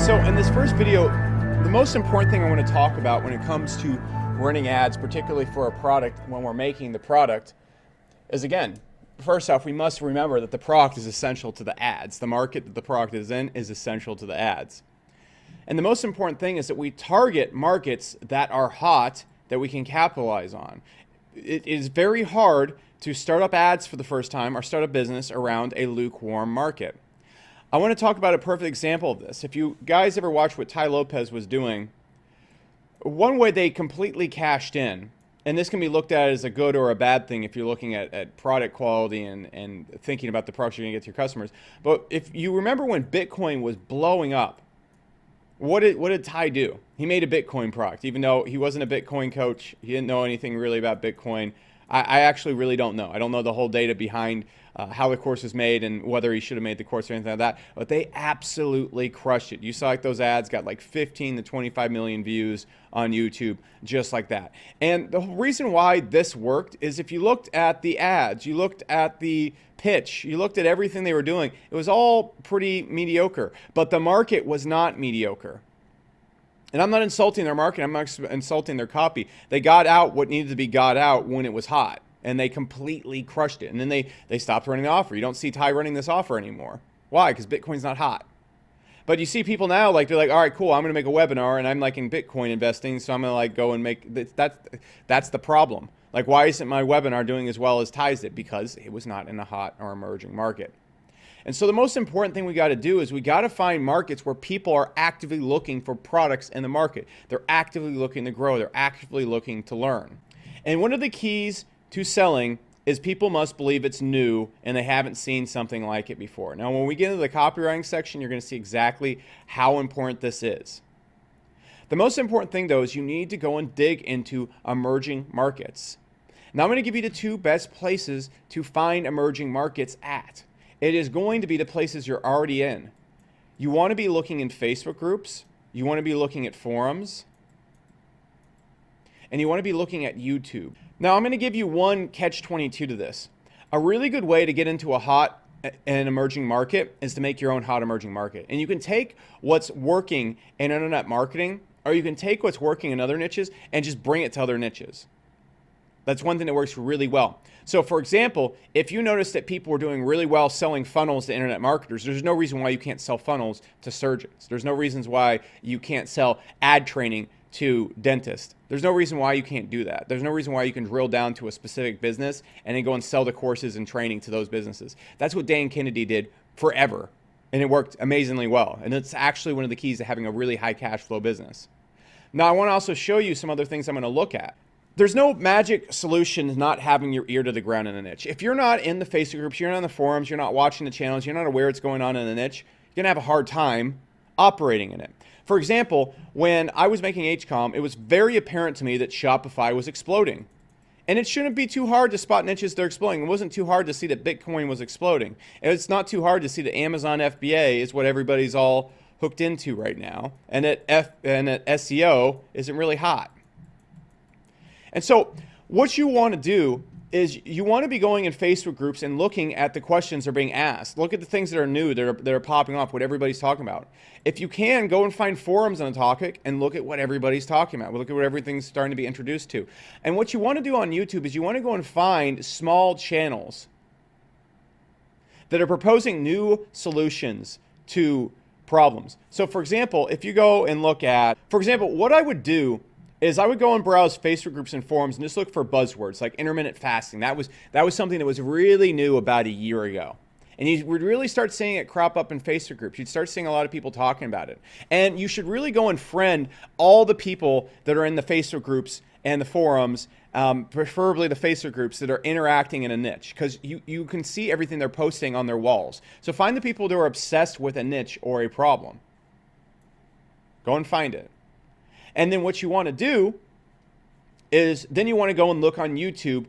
So in this first video, the most important thing I want to talk about when it comes to running ads, particularly for a product when we're making the product, is again, first off, we must remember that the product is essential to the ads. The market that the product is in is essential to the ads. And the most important thing is that we target markets that are hot that we can capitalize on. It is very hard to start up ads for the first time or start a business around a lukewarm market. I want to talk about a perfect example of this. If you guys ever watched what Tai Lopez was doing, one way they completely cashed in, and this can be looked at as a good or a bad thing if you're looking at product quality and thinking about the products you're going to get to your customers. But if you remember when Bitcoin was blowing up, what did Tai do? He made a Bitcoin product, even though he wasn't a Bitcoin coach. He didn't know anything really about Bitcoin. I actually really don't know. I don't know the whole data behind how the course was made and whether he should have made the course or anything like that. But they absolutely crushed it. You saw like those ads got like 15 to 25 million views on YouTube, just like that. And the reason why this worked is if you looked at the ads, you looked at the pitch, you looked at everything they were doing, it was all pretty mediocre. But the market was not mediocre. And I'm not insulting their market, I'm not insulting their copy. They got out what needed to be got out when it was hot. And they completely crushed it. And then they stopped running the offer. You don't see Tai running this offer anymore. Why? Because Bitcoin's not hot. But you see people now, like, they're like, all right, cool, I'm going to make a webinar, and I'm like in Bitcoin investing, so I'm going to like go and make, that's the problem. Like, why isn't my webinar doing as well as Tai's did? Because it was not in a hot or emerging market. And so the most important thing we got to do is we got to find markets where people are actively looking for products in the market. They're actively looking to grow. They're actively looking to learn. And one of the keys to selling is people must believe it's new and they haven't seen something like it before. Now, when we get into the copywriting section, you're going to see exactly how important this is. The most important thing, though, is you need to go and dig into emerging markets. Now, I'm going to give you the two best places to find emerging markets at. It is going to be the places you're already in. You want to be looking in Facebook groups. You want to be looking at forums. And you want to be looking at YouTube. Now, I'm going to give you one catch-22 to this. A really good way to get into a hot and emerging market is to make your own hot emerging market. And you can take what's working in internet marketing, or you can take what's working in other niches and just bring it to other niches. That's one thing that works really well. So, for example, if you notice that people are doing really well selling funnels to internet marketers, there's no reason why you can't sell funnels to surgeons. There's no reasons why you can't sell ad training to dentists. There's no reason why you can't do that. There's no reason why you can drill down to a specific business and then go and sell the courses and training to those businesses. That's what Dan Kennedy did forever, and it worked amazingly well. And it's actually one of the keys to having a really high cash flow business. Now, I want to also show you some other things I'm going to look at. There's no magic solution to not having your ear to the ground in a niche. If you're not in the Facebook groups, you're not on the forums, you're not watching the channels, you're not aware what's going on in the niche, you're going to have a hard time operating in it. For example, when I was making HCOM, it was very apparent to me that Shopify was exploding. And it shouldn't be too hard to spot niches that are exploding. It wasn't too hard to see that Bitcoin was exploding. And it's not too hard to see that Amazon FBA is what everybody's all hooked into right now. And that SEO isn't really hot. And so what you want to do is you want to be going in Facebook groups and looking at the questions that are being asked. Look at the things that are new, that are popping off, what everybody's talking about. If you can, go and find forums on a topic and look at what everybody's talking about. Look at what everything's starting to be introduced to. And what you want to do on YouTube is you want to go and find small channels that are proposing new solutions to problems. So for example, if you go and look at, for example, what I would do is I would go and browse Facebook groups and forums and just look for buzzwords like intermittent fasting. That was something that was really new about a year ago. And you would really start seeing it crop up in Facebook groups. You'd start seeing a lot of people talking about it. And you should really go and friend all the people that are in the Facebook groups and the forums, preferably the Facebook groups that are interacting in a niche, because you can see everything they're posting on their walls. So find the people that are obsessed with a niche or a problem. Go and find it. And then what you want to do is then you want to go and look on YouTube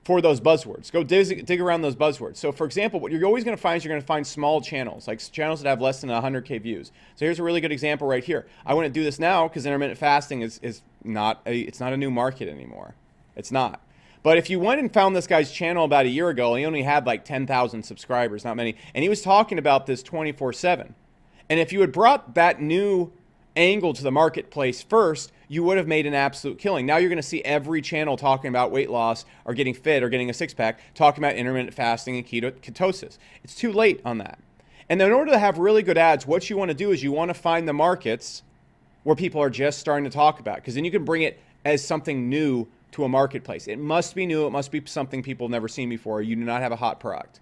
for those buzzwords. Go dig around those buzzwords. So for example, what you're always going to find is you're going to find small channels, like channels that have less than 100K views. So here's a really good example right here. I want to do this now because intermittent fasting is not a new market anymore. It's not. But if you went and found this guy's channel about a year ago, he only had like 10,000 subscribers, not many, and he was talking about this 24/7. And if you had brought that new angle to the marketplace first, you would have made an absolute killing. Now you're going to see every channel talking about weight loss or getting fit or getting a six-pack, talking about intermittent fasting and ketosis. It's too late on that. And in order to have really good ads, what you want to do is you want to find the markets where people are just starting to talk about, because then you can bring it as something new to a marketplace. It must be new. It must be something people have never seen before. You do not have a hot product.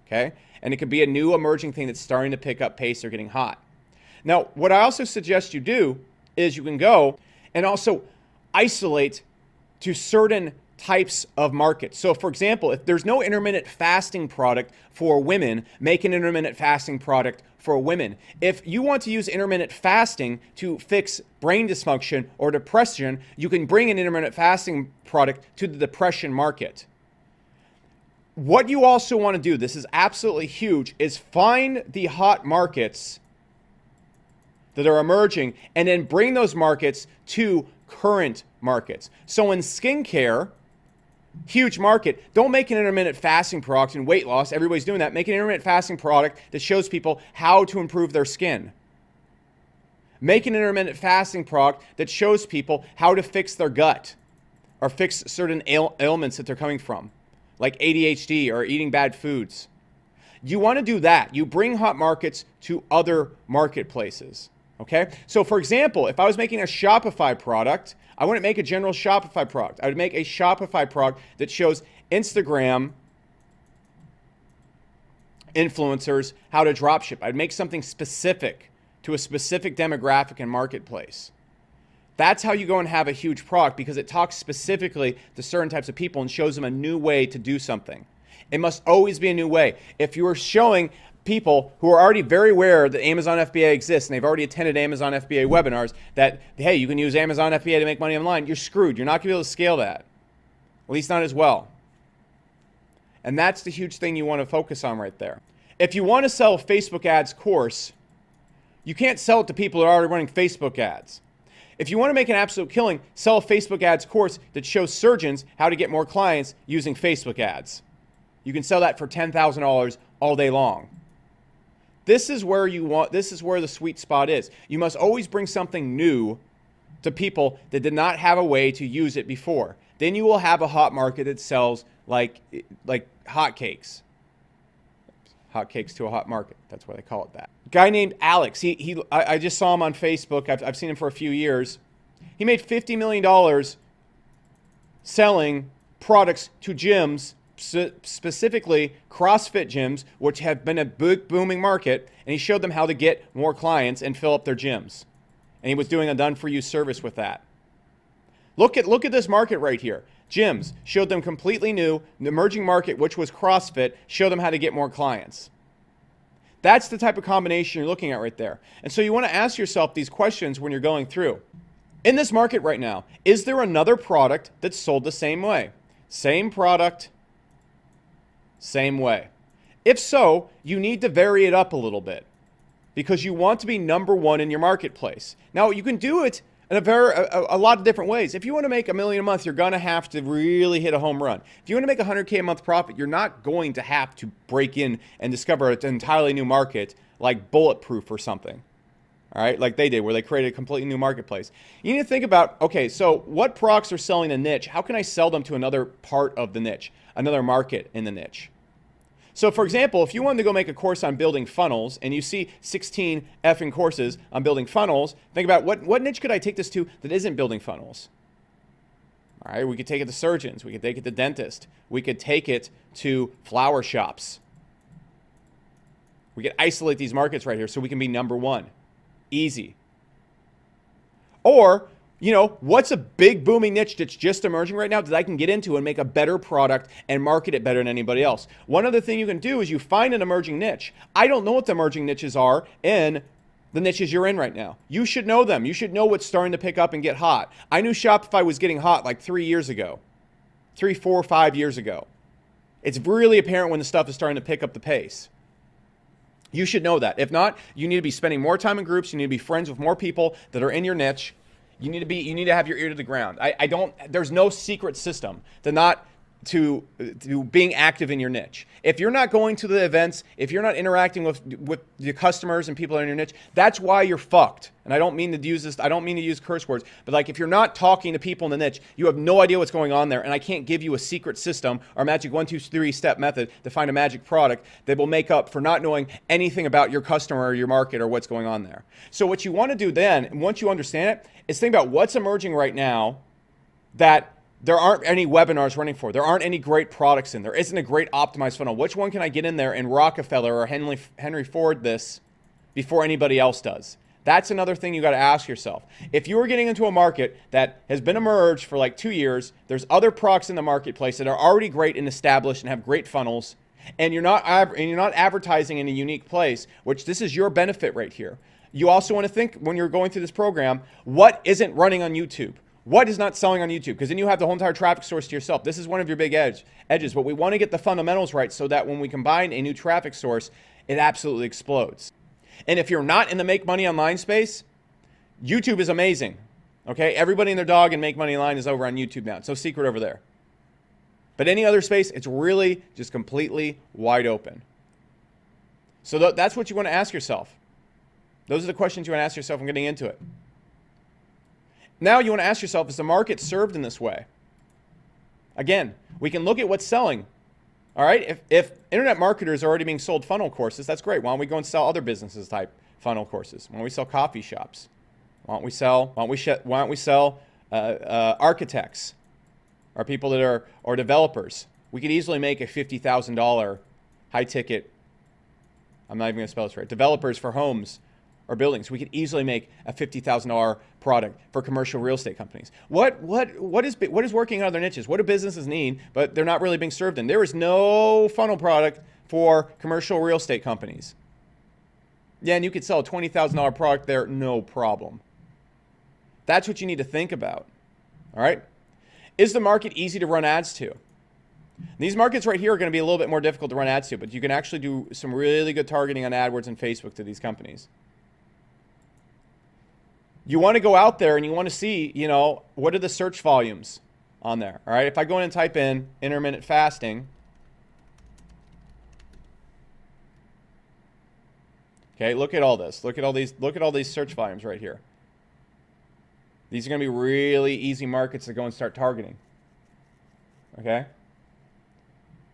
Okay? And it could be a new emerging thing that's starting to pick up pace or getting hot. Now, what I also suggest you do is you can go and also isolate to certain types of markets. So for example, if there's no intermittent fasting product for women, make an intermittent fasting product for women. If you want to use intermittent fasting to fix brain dysfunction or depression, you can bring an intermittent fasting product to the depression market. What you also want to do, this is absolutely huge, is find the hot markets that are emerging and then bring those markets to current markets. So in skincare, huge market, don't make an intermittent fasting product in weight loss. Everybody's doing that. Make an intermittent fasting product that shows people how to improve their skin. Make an intermittent fasting product that shows people how to fix their gut or fix certain ailments that they're coming from, like ADHD or eating bad foods. You want to do that. You bring hot markets to other marketplaces. Okay? So for example, if I was making a Shopify product, I wouldn't make a general Shopify product. I would make a Shopify product that shows Instagram influencers how to dropship. I'd make something specific to a specific demographic and marketplace. That's how you go and have a huge product, because it talks specifically to certain types of people and shows them a new way to do something. It must always be a new way. If you are showing people who are already very aware that Amazon FBA exists and they've already attended Amazon FBA webinars that, hey, you can use Amazon FBA to make money online, you're screwed. You're not going to be able to scale that, at least not as well. And that's the huge thing you want to focus on right there. If you want to sell a Facebook ads course, you can't sell it to people who are already running Facebook ads. If you want to make an absolute killing, sell a Facebook ads course that shows surgeons how to get more clients using Facebook ads. You can sell that for $10,000 all day long. This is where the sweet spot is. You must always bring something new to people that did not have a way to use it before. Then you will have a hot market that sells like hotcakes. Hotcakes to a hot market. That's why they call it that. Guy named Alex. I just saw him on Facebook. I've seen him for a few years. He made $50 million selling products to gyms, specifically CrossFit gyms, which have been a big booming market, and he showed them how to get more clients and fill up their gyms. And he was doing a done-for-you service with that. Look at this market right here. Gyms, showed them completely new, the emerging market, which was CrossFit, showed them how to get more clients. That's the type of combination you're looking at right there. And so you want to ask yourself these questions when you're going through. In this market right now, is there another product that's sold the same way? Same product, same way. If so, you need to vary it up a little bit because you want to be number one in your marketplace. Now, you can do it in a lot of different ways. If you want to make $1 million a month, you're going to have to really hit a home run. If you want to make $100K a month profit, you're not going to have to break in and discover an entirely new market like Bulletproof or something. All right, like they did, where they created a completely new marketplace. You need to think about, okay, so what products are selling a niche? How can I sell them to another part of the niche, another market in the niche? So for example, if you wanted to go make a course on building funnels and you see 16 effing courses on building funnels, think about what niche could I take this to that isn't building funnels? All right, we could take it to surgeons. We could take it to dentists. We could take it to flower shops. We could isolate these markets right here so we can be number one. Easy. Or, you know, what's a big booming niche that's just emerging right now that I can get into and make a better product and market it better than anybody else? One other thing you can do is you find an emerging niche. I don't know what the emerging niches are in the niches you're in right now. You should know them. You should know what's starting to pick up and get hot. I knew Shopify was getting hot like 3 years ago. 3, 4, 5 years ago. It's really apparent when the stuff is starting to pick up the pace. You should know that. If not, you need to be spending more time in groups. You need to be friends with more people that are in your niche. You need to have your ear to the ground. There's no secret system to not to being active in your niche. If you're not going to the events, if you're not interacting with the customers and people in your niche, that's why you're fucked. And I don't mean to use this, I don't mean to use curse words, but like if you're not talking to people in the niche, you have no idea what's going on there. And I can't give you a secret system or magic 1, 2, 3 step method to find a magic product that will make up for not knowing anything about your customer or your market or what's going on there. So what you want to do then, once you understand it, is think about what's emerging right now that there aren't any webinars running for. There aren't any great products in. There isn't a great optimized funnel. Which one can I get in there and Rockefeller or Henry Ford this before anybody else does? That's another thing you got to ask yourself. If you are getting into a market that has been emerged for like 2 years, there's other products in the marketplace that are already great and established and have great funnels, and you're not advertising in a unique place, which this is your benefit right here. You also want to think when you're going through this program, what isn't running on YouTube? What is not selling on YouTube? Because then you have the whole entire traffic source to yourself. This is one of your big edges, but we want to get the fundamentals right so that when we combine a new traffic source, it absolutely explodes. And if you're not in the make money online space, YouTube is amazing. Okay, everybody and their dog and make money online is over on YouTube now. It's no secret over there. But any other space, it's really just completely wide open. So that's what you want to ask yourself. Those are the questions you want to ask yourself when getting into it. Now you want to ask yourself, is the market served in this way? Again, we can look at what's selling. All right, if internet marketers are already being sold funnel courses, that's great. Why don't we go and sell other businesses type funnel courses? Why don't we sell coffee shops? Why don't we sell architects or people that are or developers? We could easily make a $50,000 high ticket. I'm not even going to spell this right. Developers for homes or buildings. We could easily make a $50,000 product for commercial real estate companies. What is working in other niches? What do businesses need, but they're not really being served in? There is no funnel product for commercial real estate companies. Yeah, and you could sell a $20,000 product there, no problem. That's what you need to think about. All right? Is the market easy to run ads to? These markets right here are going to be a little bit more difficult to run ads to, but you can actually do some really good targeting on AdWords and Facebook to these companies. You want to go out there and you want to see, what are the search volumes on there? All right, if I go in and type in intermittent fasting, okay, look at all this. Look at all these search volumes right here. These are going to be really easy markets to go and start targeting. Okay?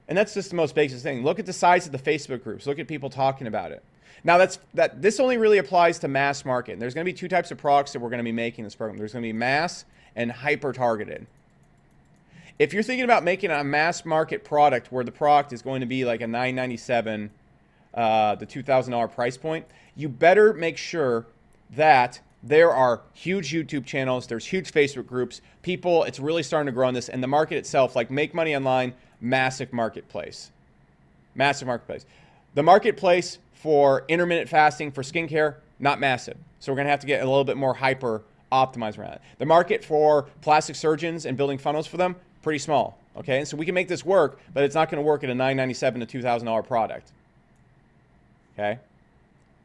And that's just the most basic thing. Look at the size of the Facebook groups. Look at people talking about it. Now, this only really applies to mass market. And there's going to be two types of products that we're going to be making in this program. There's going to be mass and hyper-targeted. If you're thinking about making a mass market product where the product is going to be like a $997, the $2,000 price point, you better make sure that there are huge YouTube channels, there's huge Facebook groups, people, it's really starting to grow on this, and the market itself, like Make Money Online, massive marketplace. Massive marketplace. The marketplace for intermittent fasting, for skincare, not massive. So we're going to have to get a little bit more hyper optimized around it. The market for plastic surgeons and building funnels for them, pretty small. Okay, and so we can make this work, but it's not going to work at a $997 to $2,000 product. Okay,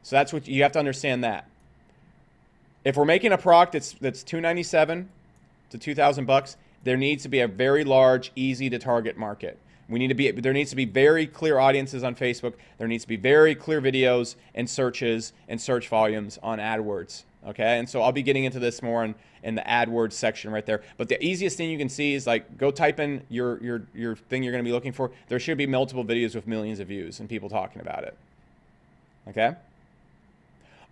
so that's what you have to understand that. If we're making a product that's $297 to $2,000, there needs to be a very large, easy to target market. There needs to be very clear audiences on Facebook. There needs to be very clear videos and searches and search volumes on AdWords. Okay, and so I'll be getting into this more in the AdWords section right there. But the easiest thing you can see is like go type in your thing you're going to be looking for. There should be multiple videos with millions of views and people talking about it. Okay,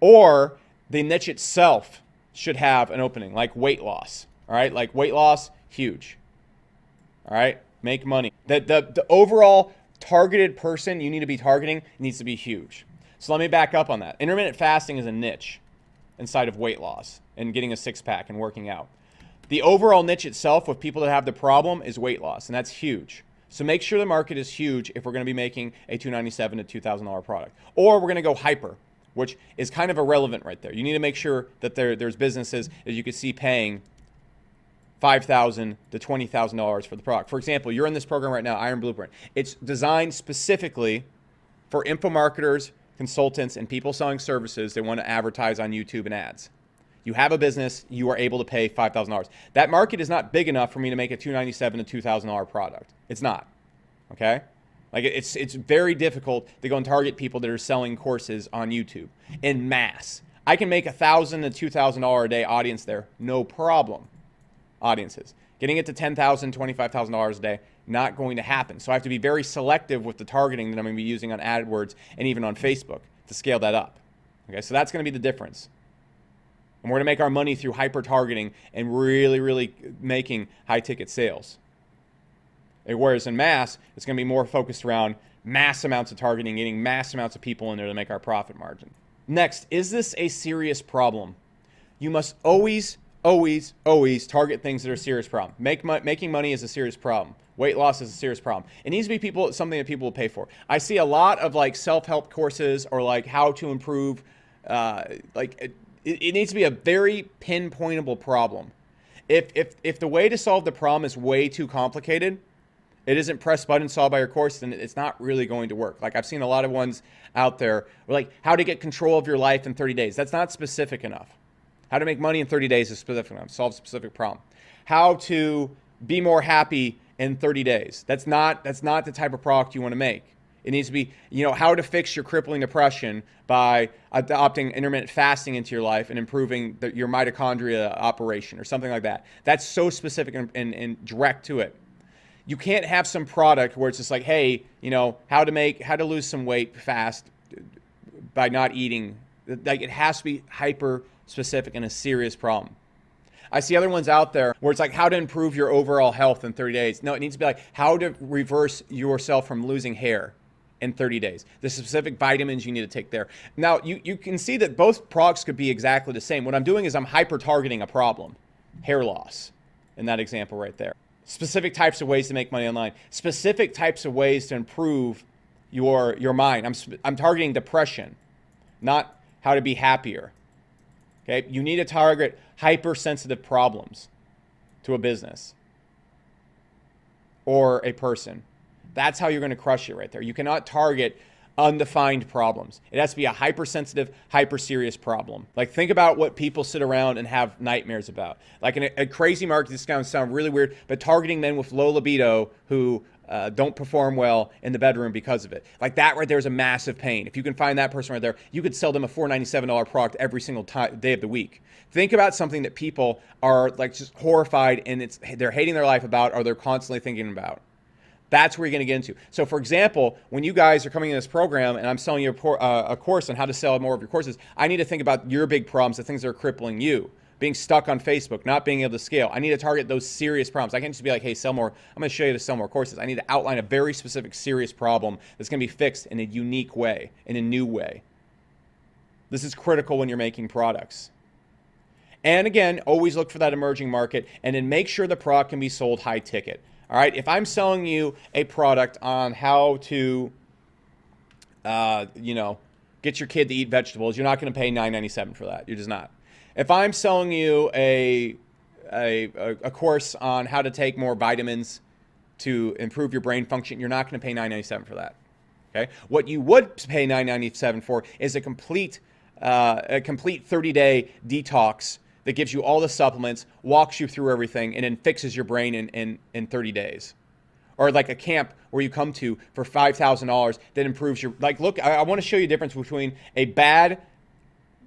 or the niche itself should have an opening, like weight loss. All right, like weight loss, huge. All right, make money. The overall targeted person you need to be targeting needs to be huge. So let me back up on that. Intermittent fasting is a niche inside of weight loss and getting a six-pack and working out. The overall niche itself with people that have the problem is weight loss, and that's huge. So make sure the market is huge if we're going to be making a $297 to $2,000 product. Or we're going to go hyper, which is kind of irrelevant right there. You need to make sure that there's businesses, as you can see, paying $5,000 to $20,000 for the product. For example, you're in this program right now, Iron Blueprint. It's designed specifically for info marketers, consultants, and people selling services that want to advertise on YouTube and ads. You have a business, you are able to pay $5,000. That market is not big enough for me to make a $297 to $2,000 product. It's not, okay? Like it's very difficult to go and target people that are selling courses on YouTube in mass. I can make $1,000 to $2,000 a day audience there, no problem. Audiences. Getting it to $10,000, $25,000 a day, not going to happen. So I have to be very selective with the targeting that I'm going to be using on AdWords and even on Facebook to scale that up. Okay, so that's going to be the difference. And we're going to make our money through hyper targeting and really, really making high ticket sales. Whereas in mass, it's going to be more focused around mass amounts of targeting, getting mass amounts of people in there to make our profit margin. Next, is this a serious problem? You must always target things that are a serious problem. Making money is a serious problem. Weight loss is a serious problem. It needs to be something that people will pay for. I see a lot of like self-help courses or like how to improve. It needs to be a very pinpointable problem. If the way to solve the problem is way too complicated, it isn't press button solve by your course, then it's not really going to work. Like I've seen a lot of ones out there, like how to get control of your life in 30 days. That's not specific enough. How to make money in 30 days is specific enough. Solve a specific problem. How to be more happy in 30 days. That's not the type of product you want to make. It needs to be, how to fix your crippling depression by adopting intermittent fasting into your life and improving your mitochondria operation or something like that. That's so specific and direct to it. You can't have some product where it's just like, hey, how to lose some weight fast by not eating. Like it has to be hyper specific and a serious problem. I see other ones out there where it's like how to improve your overall health in 30 days. No, it needs to be like how to reverse yourself from losing hair in 30 days. The specific vitamins you need to take there. Now, you can see that both products could be exactly the same. What I'm doing is I'm hyper targeting a problem, hair loss, in that example right there. Specific types of ways to make money online. Specific types of ways to improve your mind. I'm targeting depression, not how to be happier. Okay? You need to target hypersensitive problems to a business or a person. That's how you're going to crush it right there. You cannot target undefined problems. It has to be a hypersensitive, hyper-serious problem. Like think about what people sit around and have nightmares about. Like in a crazy market, this is going to sound really weird, but targeting men with low libido who don't perform well in the bedroom because of it. Like that right there is a massive pain. If you can find that person right there, you could sell them a $497 product every single day of the week. Think about something that people are like just horrified and they're hating their life about or they're constantly thinking about. That's where you're going to get into. So for example, when you guys are coming in this program and I'm selling you a course on how to sell more of your courses, I need to think about your big problems, the things that are crippling you. Being stuck on Facebook, not being able to scale. I need to target those serious problems. I can't just be like, hey, sell more. I'm going to show you to sell more courses. I need to outline a very specific, serious problem that's going to be fixed in a unique way, in a new way. This is critical when you're making products. And again, always look for that emerging market and then make sure the product can be sold high ticket. All right, if I'm selling you a product on how to, get your kid to eat vegetables, you're not going to pay $9.97 for that. You're just not. If I'm selling you a course on how to take more vitamins to improve your brain function, you're not going to pay $9.97 for that. Okay, what you would pay $9.97 for is a complete 30-day detox that gives you all the supplements, walks you through everything, and then fixes your brain in 30 days. Or like a camp where you come to for $5,000 that improves your, like, look, I want to show you the difference between a bad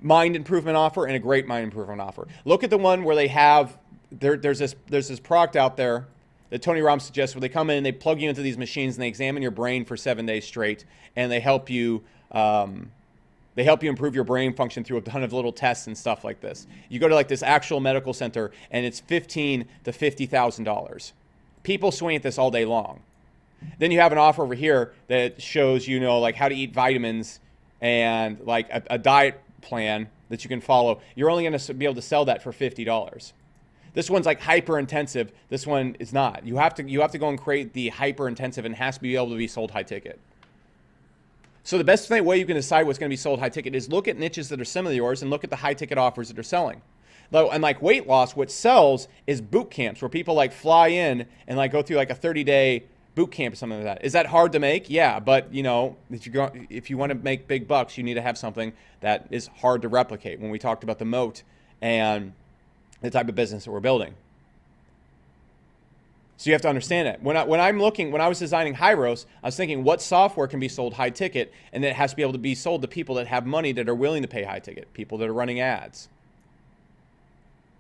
mind improvement offer and a great mind improvement offer. Look at the one where they have, there's this product out there that Tony Robbins suggests where they come in and they plug you into these machines and they examine your brain for 7 days straight and they help you improve your brain function through a ton of little tests and stuff like this. You go to like this actual medical center and it's $15,000 to $50,000. People swing at this all day long. Then you have an offer over here that shows like how to eat vitamins and like a diet plan that you can follow. You're only going to be able to sell that for $50. This one's like hyper intensive. This one is not. You have to go and create the hyper intensive and it has to be able to be sold high ticket. So the best way you can decide what's going to be sold high ticket is look at niches that are similar to yours and look at the high ticket offers that are selling. And like weight loss, what sells is boot camps where people like fly in and like go through like a 30-day boot camp or something like that. Is that hard to make? Yeah, but if you want to make big bucks, you need to have something that is hard to replicate. When we talked about the moat and the type of business that we're building. So you have to understand it. When I was designing Hyros, I was thinking what software can be sold high ticket, and it has to be able to be sold to people that have money, that are willing to pay high ticket, people that are running ads.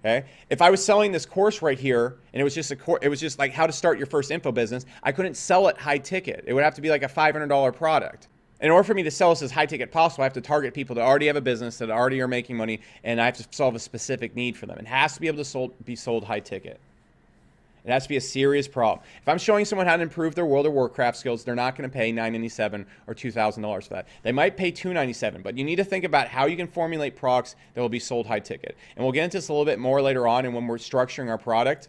Okay? If I was selling this course right here, and it was just like how to start your first info business, I couldn't sell it high ticket. It would have to be like a $500 product. In order for me to sell this as high ticket possible, I have to target people that already have a business, that already are making money, and I have to solve a specific need for them. It has to be able to be sold high ticket. It has to be a serious problem. If I'm showing someone how to improve their World of Warcraft skills, they're not going to pay $997 or $2,000 for that. They might pay $297, but you need to think about how you can formulate products that will be sold high ticket. And we'll get into this a little bit more later on and when we're structuring our product,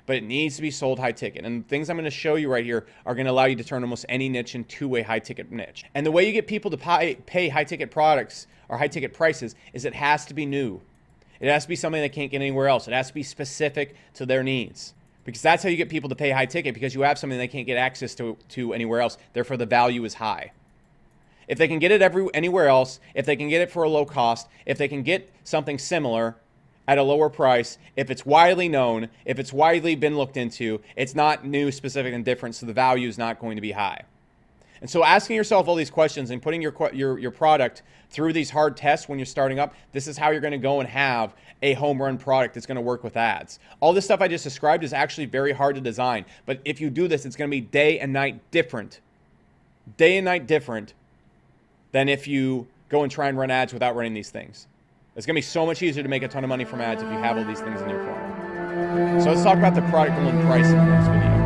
but it needs to be sold high ticket. And the things I'm going to show you right here are going to allow you to turn almost any niche into a high ticket niche. And the way you get people to pay high ticket products or high ticket prices is it has to be new. It has to be something they can't get anywhere else. It has to be specific to their needs. Because that's how you get people to pay high ticket, because you have something they can't get access to anywhere else. Therefore, the value is high. If they can get it anywhere else, if they can get it for a low cost, if they can get something similar at a lower price, if it's widely known, if it's widely been looked into, it's not new, specific, and different, so the value is not going to be high. And so asking yourself all these questions and putting your product through these hard tests when you're starting up, this is how you're going to go and have a home run product that's going to work with ads. All this stuff I just described is actually very hard to design. But if you do this, it's going to be day and night different. Day and night different than if you go and try and run ads without running these things. It's going to be so much easier to make a ton of money from ads if you have all these things in your funnel. So let's talk about the product and price in the next video.